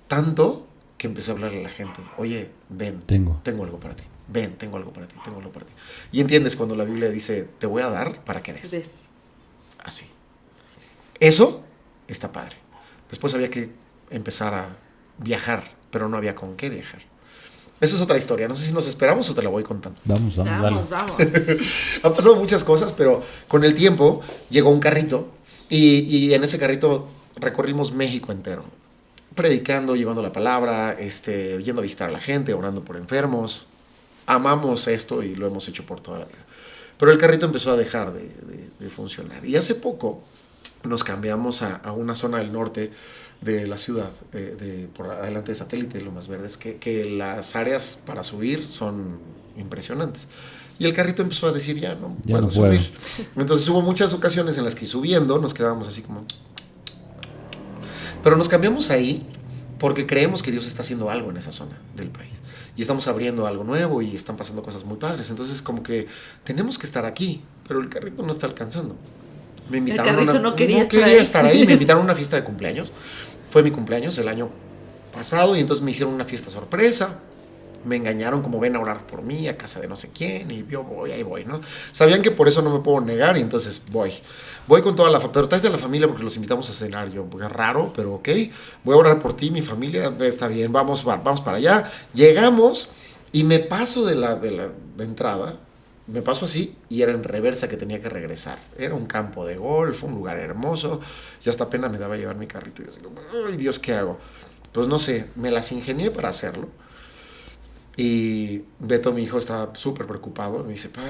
Speaker 3: tanto que empecé a hablarle a la gente. Oye, ven, tengo algo para ti. Ven, tengo algo para ti, tengo algo para ti. Y entiendes cuando la Biblia dice, te voy a dar para que des. Así. Eso está padre. Después había que empezar a viajar, pero no había con qué viajar. Esa es otra historia. No sé si nos esperamos o te la voy contando.
Speaker 2: Vamos.
Speaker 3: Han pasado muchas cosas, pero con el tiempo llegó un carrito y en ese carrito recorrimos México entero. Predicando, llevando la palabra, yendo a visitar a la gente, orando por enfermos. Amamos esto y lo hemos hecho por toda la vida. Pero el carrito empezó a dejar de funcionar. Y hace poco nos cambiamos a una zona del norte de la ciudad, por adelante de Satélite, de Lomas Verdes, que las áreas para subir son impresionantes. Y el carrito empezó a decir, ya no puedo subir. Entonces hubo muchas ocasiones en las que subiendo nos quedábamos así como... Pero nos cambiamos ahí porque creemos que Dios está haciendo algo en esa zona del país. Y estamos abriendo algo nuevo y están pasando cosas muy padres. Entonces como que tenemos que estar aquí, pero el carrito no está alcanzando. Me invitaron
Speaker 1: el carrito no quería
Speaker 3: estar ahí. Me invitaron a una fiesta de cumpleaños. Fue mi cumpleaños el año pasado, y entonces me hicieron una fiesta sorpresa. Me engañaron como ven a orar por mí a casa de no sé quién, y yo voy, ahí voy, ¿no? Sabían que por eso no me puedo negar, y entonces voy con toda la familia, pero tráete a la familia porque los invitamos a cenar. Yo, es raro, pero ok, voy a orar por ti, mi familia, está bien, vamos para allá. Llegamos y me paso de la entrada, me paso así, y era en reversa que tenía que regresar. Era un campo de golf, un lugar hermoso, y hasta pena me daba llevar mi carrito, y yo así como, ay Dios, ¿qué hago? Pues no sé, me las ingenié para hacerlo. Y Beto, mi hijo, estaba súper preocupado. Me dice, pa,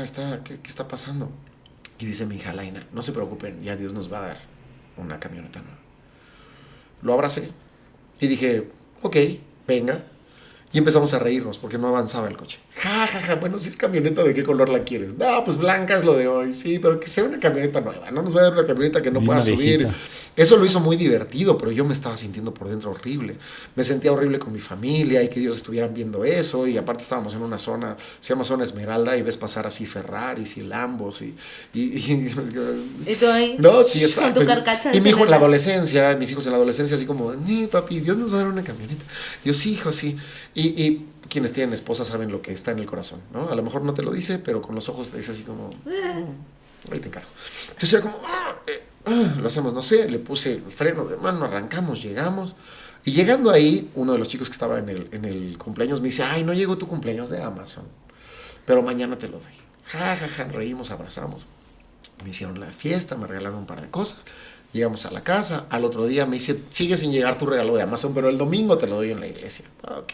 Speaker 3: ¿qué está pasando? Y dice mi hija Laina, no se preocupen, ya Dios nos va a dar una camioneta nueva. Lo abracé y dije, ok, venga. Y empezamos a reírnos porque no avanzaba el coche. Bueno, si es camioneta, ¿de qué color la quieres? No, pues blanca es lo de hoy, sí, pero que sea una camioneta nueva. No nos va a dar una camioneta que no pueda subir. Eso lo hizo muy divertido, pero yo me estaba sintiendo por dentro horrible. Me sentía horrible con mi familia y que ellos estuvieran viendo eso. Y aparte estábamos en una zona, se llama zona Esmeralda, y ves pasar así Ferraris y Lambos y
Speaker 1: tú ahí,
Speaker 3: no, sí, exacto.
Speaker 1: con tu carcacha.
Speaker 3: Y mi hijo en la adolescencia, mis hijos en la adolescencia, así como, papi, Dios nos va a dar una camioneta. Yo, sí, hijo, sí. Y quienes tienen esposa saben lo que está en el corazón, ¿no? A lo mejor no te lo dice, pero con los ojos te dice así como, ahí te encargo. Entonces era como, lo hacemos, no sé, le puse el freno de mano, arrancamos, llegamos. Y llegando ahí, uno de los chicos que estaba en el cumpleaños me dice, ay, no llegó tu cumpleaños de Amazon, pero mañana te lo doy. Reímos, abrazamos. Me hicieron la fiesta, me regalaron un par de cosas. Llegamos a la casa, al otro día me dice, sigue sin llegar tu regalo de Amazon, pero el domingo te lo doy en la iglesia. Ok.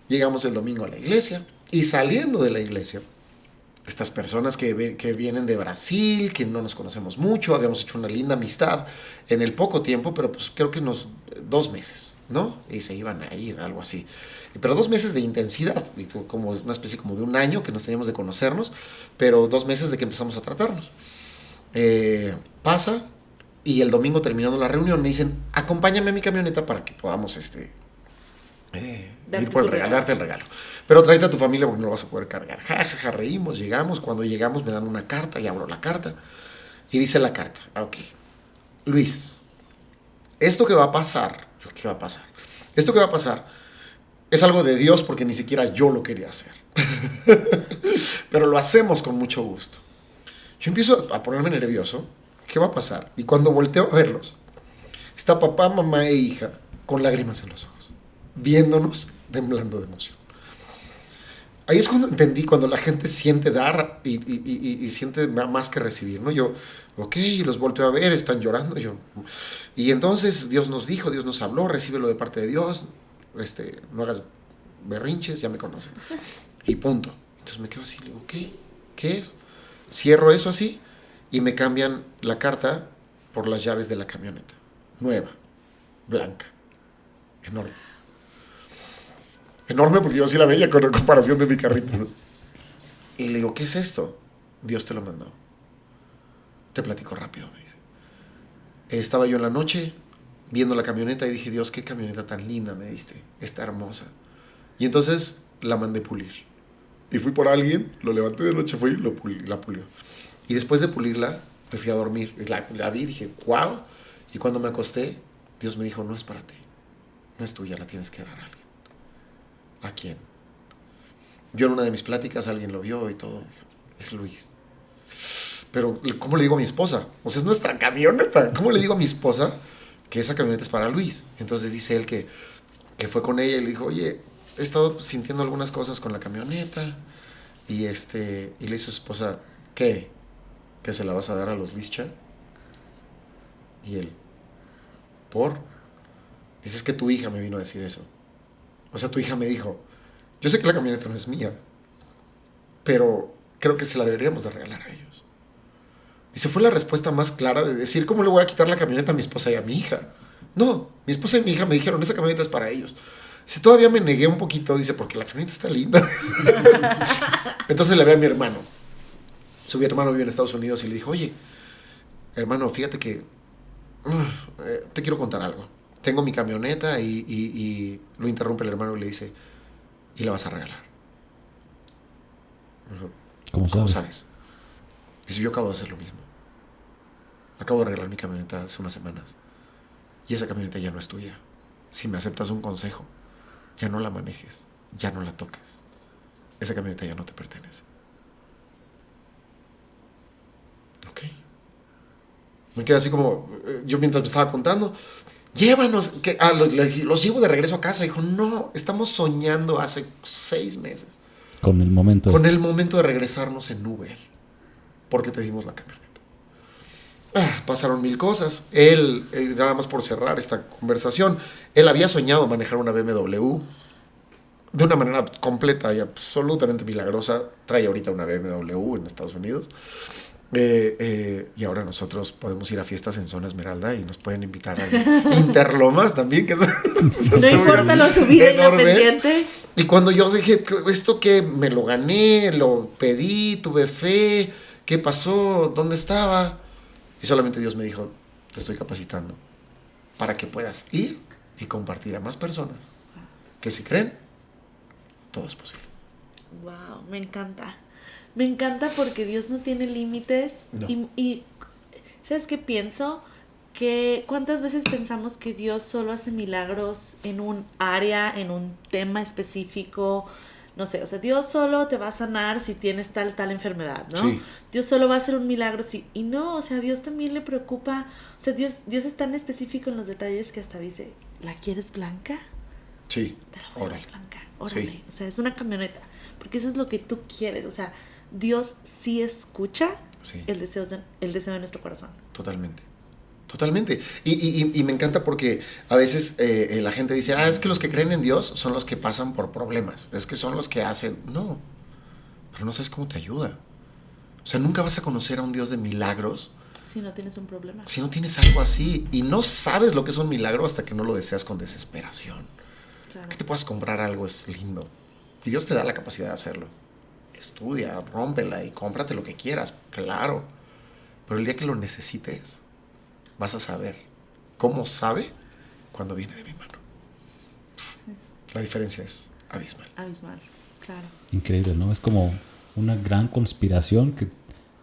Speaker 3: Llegamos el domingo a la iglesia, y saliendo de la iglesia, estas personas que vienen de Brasil, que no nos conocemos mucho, habíamos hecho una linda amistad en el poco tiempo, pero pues creo que 2 meses, ¿no? Y se iban a ir, algo así. Pero 2 meses de intensidad, y como una especie como de un año que nos teníamos de conocernos, pero 2 meses de que empezamos a tratarnos. Pasa, y el domingo terminando la reunión me dicen, acompáñame a mi camioneta para que podamos ir por darte el regalo. Pero tráete a tu familia porque no lo vas a poder cargar. Reímos, llegamos. Cuando llegamos me dan una carta y abro la carta. Y dice la carta, ok, Luis, esto que va a pasar, ¿qué va a pasar? Esto que va a pasar es algo de Dios porque ni siquiera yo lo quería hacer. Pero lo hacemos con mucho gusto. Yo empiezo a ponerme nervioso. ¿Qué va a pasar? Y cuando volteo a verlos, está papá, mamá e hija con lágrimas en los ojos, viéndonos, temblando de emoción. Ahí es cuando entendí, cuando la gente siente dar y siente más que recibir, ¿no? Yo, ok, los volteo a ver, están llorando. Y entonces Dios nos dijo, Dios nos habló, recíbelo de parte de Dios, no hagas berrinches, ya me conocen. Y punto. Entonces me quedo así, le digo, ¿qué es? Cierro eso así y me cambian la carta por las llaves de la camioneta. Nueva, blanca, enorme. Enorme porque yo así la veía con comparación de mi carrito, ¿no? Y le digo, ¿qué es esto? Dios te lo mandó. Te platico rápido, me dice. Estaba yo en la noche viendo la camioneta y dije, Dios, qué camioneta tan linda me diste. Está hermosa. Y entonces la mandé pulir. Y fui por alguien, lo levanté de noche, fui y la pulió. Y después de pulirla, me fui a dormir. La vi y dije, wow. Y cuando me acosté, Dios me dijo, no es para ti. No es tuya, la tienes que dar a alguien. ¿A quién? Yo en una de mis pláticas alguien lo vio y todo. Es Luis. Pero, ¿cómo le digo a mi esposa? O sea, es nuestra camioneta. ¿Cómo le digo a mi esposa que esa camioneta es para Luis? Entonces dice él que fue con ella y le dijo, oye, he estado sintiendo algunas cosas con la camioneta. Y le dice a su esposa, ¿qué? ¿Que se la vas a dar a los Lischa? Y él, ¿por? Dices que tu hija me vino a decir eso. O sea, tu hija me dijo, yo sé que la camioneta no es mía, pero creo que se la deberíamos de regalar a ellos. Dice, fue la respuesta más clara de decir, ¿cómo le voy a quitar la camioneta a mi esposa y a mi hija? No, mi esposa y mi hija me dijeron, esa camioneta es para ellos. Si todavía me negué un poquito, dice, porque la camioneta está linda. Entonces le ve a mi hermano. Su hermano vive en Estados Unidos y le dijo, oye, hermano, fíjate que te quiero contar algo. Tengo mi camioneta y lo interrumpe el hermano y le dice, ¿y la vas a regalar? ¿Cómo sabes? Dice, yo acabo de hacer lo mismo. Acabo de regalar mi camioneta hace unas semanas. Y esa camioneta ya no es tuya. si me aceptas un consejo, ya no la manejes, ya no la toques. Esa camioneta ya no te pertenece. Ok. Me quedé así como, yo mientras me estaba contando, llévanos, los llevo de regreso a casa. Dijo, no, estamos soñando hace 6 meses.
Speaker 2: Con el momento.
Speaker 3: Con el momento de regresarnos en Uber. Porque te dimos la camioneta. Pasaron 1000 cosas. Él, nada más por cerrar esta conversación, él había soñado manejar una BMW de una manera completa y absolutamente milagrosa. Trae ahorita una BMW en Estados Unidos. Y ahora nosotros podemos ir a fiestas en Zona Esmeralda y nos pueden invitar a Interlomas también. Que
Speaker 1: no importa lo subido independiente.
Speaker 3: Y cuando yo dije, ¿esto qué? Me lo gané, lo pedí, tuve fe. ¿Qué pasó? ¿Dónde estaba? Y solamente Dios me dijo, te estoy capacitando para que puedas ir y compartir a más personas que si creen, todo es posible.
Speaker 1: Wow, me encanta. Me encanta porque Dios no tiene límites.
Speaker 3: No.
Speaker 1: Y ¿sabes qué pienso? Que cuántas veces pensamos que Dios solo hace milagros en un área, en un tema específico. No sé, o sea, Dios solo te va a sanar si tienes tal enfermedad, ¿no?
Speaker 3: Sí.
Speaker 1: Dios solo va a hacer un milagro si... Y no, o sea, Dios también le preocupa. O sea, Dios es tan específico en los detalles que hasta dice, ¿la quieres blanca?
Speaker 3: Sí.
Speaker 1: Te la voy a dar blanca. Órale.
Speaker 3: Sí.
Speaker 1: O sea, es una camioneta. Porque eso es lo que tú quieres. O sea, Dios sí escucha el deseo de nuestro corazón.
Speaker 3: Totalmente. Y me encanta porque a veces la gente dice, es que los que creen en Dios son los que pasan por problemas. Es que son los que hacen... No, pero no sabes cómo te ayuda. O sea, nunca vas a conocer a un Dios de milagros
Speaker 1: si no tienes un problema.
Speaker 3: Si no tienes algo así. Y no sabes lo que es un milagro hasta que no lo deseas con desesperación.
Speaker 1: Claro.
Speaker 3: Que te puedas comprar algo es lindo. Y Dios te da la capacidad de hacerlo. Estudia, rómpela y cómprate lo que quieras, claro. Pero el día que lo necesites, vas a saber. ¿Cómo sabe? Cuando viene de mi mano. La diferencia es abismal.
Speaker 1: Abismal, claro.
Speaker 2: Increíble, ¿no? Es como una gran conspiración que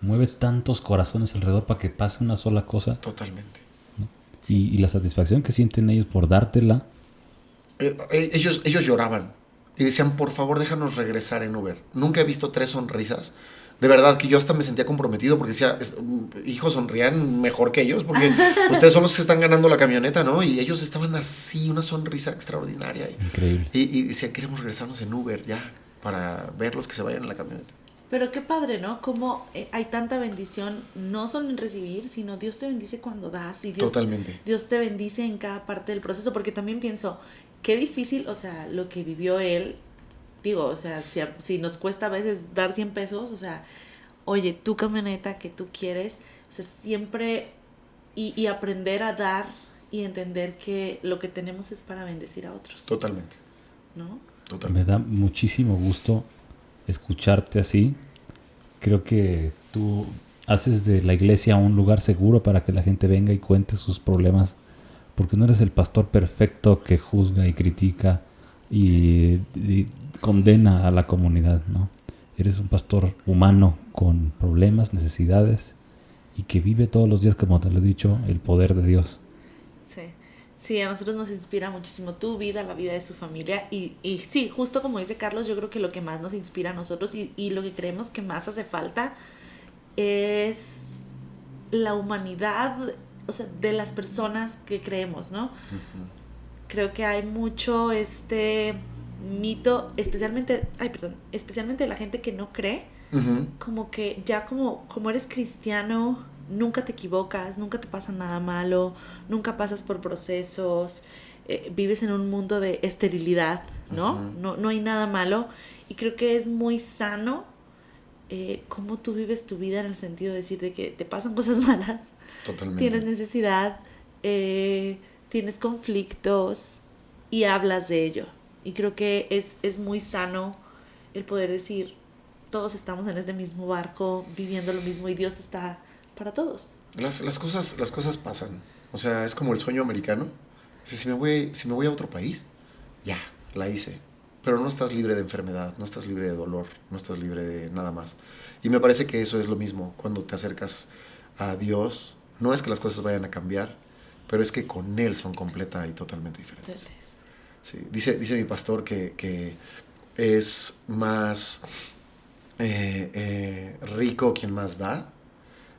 Speaker 2: mueve tantos corazones alrededor para que pase una sola cosa.
Speaker 3: Totalmente.
Speaker 2: ¿No? Y la satisfacción que sienten ellos por dártela.
Speaker 3: Ellos lloraban y decían, por favor, déjanos regresar en Uber. Nunca he visto 3 sonrisas. De verdad que yo hasta me sentía comprometido porque decía, hijos, sonrían mejor que ellos porque ustedes son los que están ganando la camioneta, ¿no? Y ellos estaban así, una sonrisa extraordinaria.
Speaker 2: Increíble.
Speaker 3: Y decían, queremos regresarnos en Uber ya para verlos que se vayan en la camioneta.
Speaker 1: Pero qué padre, ¿no? Como hay tanta bendición, no solo en recibir, sino Dios te bendice cuando das. Y Dios,
Speaker 3: totalmente.
Speaker 1: Dios te bendice en cada parte del proceso, porque también pienso, qué difícil, o sea, lo que vivió él, digo, o sea, si nos cuesta a veces dar 100 pesos, o sea, oye, tu camioneta que tú quieres, o sea, siempre, y aprender a dar y entender que lo que tenemos es para bendecir a otros.
Speaker 3: Totalmente.
Speaker 1: ¿No?
Speaker 2: Me da muchísimo gusto escucharte así. Creo que tú haces de la iglesia un lugar seguro para que la gente venga y cuente sus problemas, porque no eres el pastor perfecto que juzga y critica y condena a la comunidad, ¿no? Eres un pastor humano con problemas, necesidades y que vive todos los días, como te lo he dicho, el poder de Dios.
Speaker 1: Sí, a nosotros nos inspira muchísimo tu vida, la vida de su familia y sí, justo como dice Carlos, yo creo que lo que más nos inspira a nosotros y lo que creemos que más hace falta es la humanidad, o sea, de las personas que creemos, ¿no? Uh-huh. Creo que hay mucho mito, especialmente de la gente que no cree, uh-huh. Como que ya como eres cristiano, nunca te equivocas, nunca te pasa nada malo, nunca pasas por procesos, vives en un mundo de esterilidad, ¿no? Uh-huh. No hay nada malo. Y creo que es muy sano cómo tú vives tu vida en el sentido de decir de que te pasan cosas malas.
Speaker 3: Totalmente.
Speaker 1: Tienes necesidad, tienes conflictos y hablas de ello. Y creo que es muy sano el poder decir, todos estamos en este mismo barco, viviendo lo mismo y Dios está para todos.
Speaker 3: Las cosas pasan. O sea, es como el sueño americano. Si me voy a otro país, ya, la hice. Pero no estás libre de enfermedad, no estás libre de dolor, no estás libre de nada más. Y me parece que eso es lo mismo. Cuando te acercas a Dios, no es que las cosas vayan a cambiar, pero es que con Él son completa y totalmente diferentes. Sí, dice mi pastor que es más rico quien más da,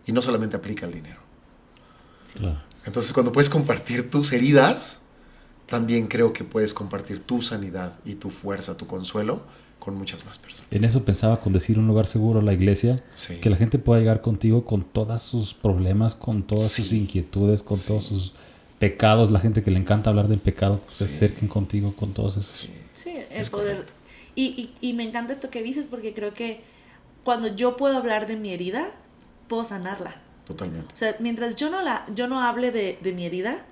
Speaker 3: y no solamente aplica el dinero.
Speaker 2: Sí. Claro.
Speaker 3: Entonces, cuando puedes compartir tus heridas, también creo que puedes compartir tu sanidad y tu fuerza, tu consuelo con muchas más personas.
Speaker 2: En eso pensaba con decir un lugar seguro a la iglesia, sí. Que la gente pueda llegar contigo con todos sus problemas, con todas sus inquietudes, con todos sus pecados. La gente que le encanta hablar del pecado, se acerquen contigo con todos esos.
Speaker 1: Sí, el poder. Y me encanta esto que dices, porque creo que cuando yo puedo hablar de mi herida, puedo sanarla.
Speaker 3: Totalmente.
Speaker 1: O sea, mientras yo no hable de mi herida,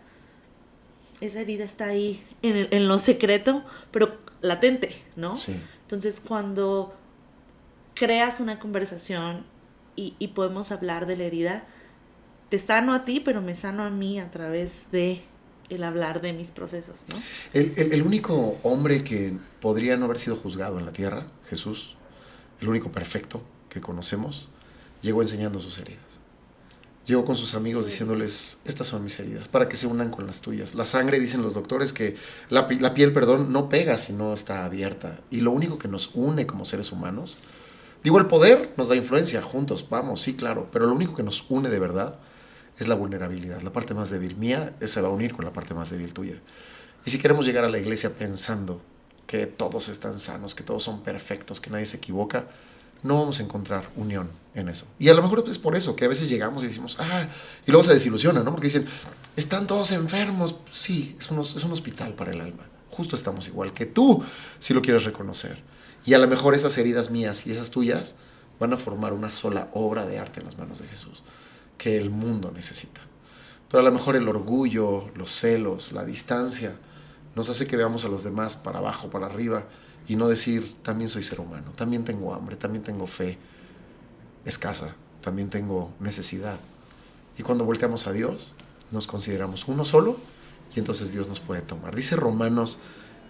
Speaker 1: esa herida está ahí en lo secreto, pero latente, ¿no?
Speaker 3: Sí.
Speaker 1: Entonces, cuando creas una conversación y podemos hablar de la herida, te sano a ti, pero me sano a mí a través de el hablar de mis procesos, ¿no?
Speaker 3: El único hombre que podría no haber sido juzgado en la tierra, Jesús, el único perfecto que conocemos, llegó enseñando sus heridas. Llegó con sus amigos diciéndoles, estas son mis heridas, para que se unan con las tuyas. La sangre, dicen los doctores, que la piel, no pega si no está abierta. Y lo único que nos une como seres humanos, digo, el poder nos da influencia, juntos, vamos, sí, claro, pero lo único que nos une de verdad es la vulnerabilidad. La parte más débil mía se va a unir con la parte más débil tuya. Y si queremos llegar a la iglesia pensando que todos están sanos, que todos son perfectos, que nadie se equivoca, no vamos a encontrar unión en eso. Y a lo mejor es por eso que a veces llegamos y decimos, y luego se desilusionan, ¿no? Porque dicen, están todos enfermos. Sí, es un hospital para el alma. Justo estamos igual que tú, si lo quieres reconocer. Y a lo mejor esas heridas mías y esas tuyas van a formar una sola obra de arte en las manos de Jesús, que el mundo necesita. Pero a lo mejor el orgullo, los celos, la distancia, nos hace que veamos a los demás para abajo, para arriba, y no decir, también soy ser humano, también tengo hambre, también tengo fe escasa, también tengo necesidad. Y cuando volteamos a Dios, nos consideramos uno solo, y entonces Dios nos puede tomar. Dice Romanos,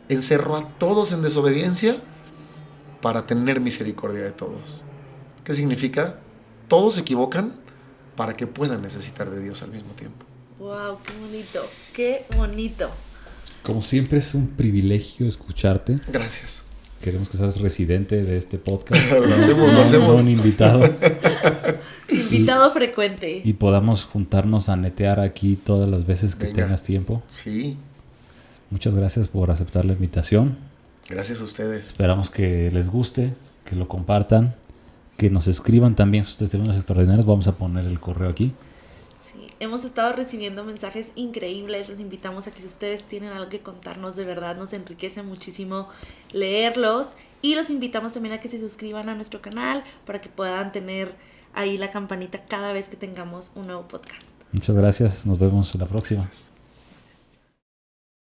Speaker 3: encerró a todos en desobediencia para tener misericordia de todos. ¿Qué significa? Todos se equivocan para que puedan necesitar de Dios al mismo tiempo.
Speaker 1: ¡Wow! ¡Qué bonito! ¡Qué bonito!
Speaker 2: Como siempre es un privilegio escucharte.
Speaker 3: Gracias.
Speaker 2: Queremos que seas residente de este podcast.
Speaker 3: Lo hacemos.
Speaker 2: No un invitado.
Speaker 1: Invitado frecuente.
Speaker 2: Y podamos juntarnos a netear aquí todas las veces que tengas tiempo.
Speaker 3: Sí.
Speaker 2: Muchas gracias por aceptar la invitación.
Speaker 3: Gracias a ustedes.
Speaker 2: Esperamos que les guste, que lo compartan, que nos escriban también sus testimonios extraordinarios. Vamos a poner el correo aquí.
Speaker 1: Hemos estado recibiendo mensajes increíbles. Los invitamos a que si ustedes tienen algo que contarnos, de verdad nos enriquece muchísimo leerlos. Y los invitamos también a que se suscriban a nuestro canal para que puedan tener ahí la campanita cada vez que tengamos un nuevo podcast.
Speaker 2: Muchas gracias. Nos vemos en la próxima.
Speaker 3: Gracias.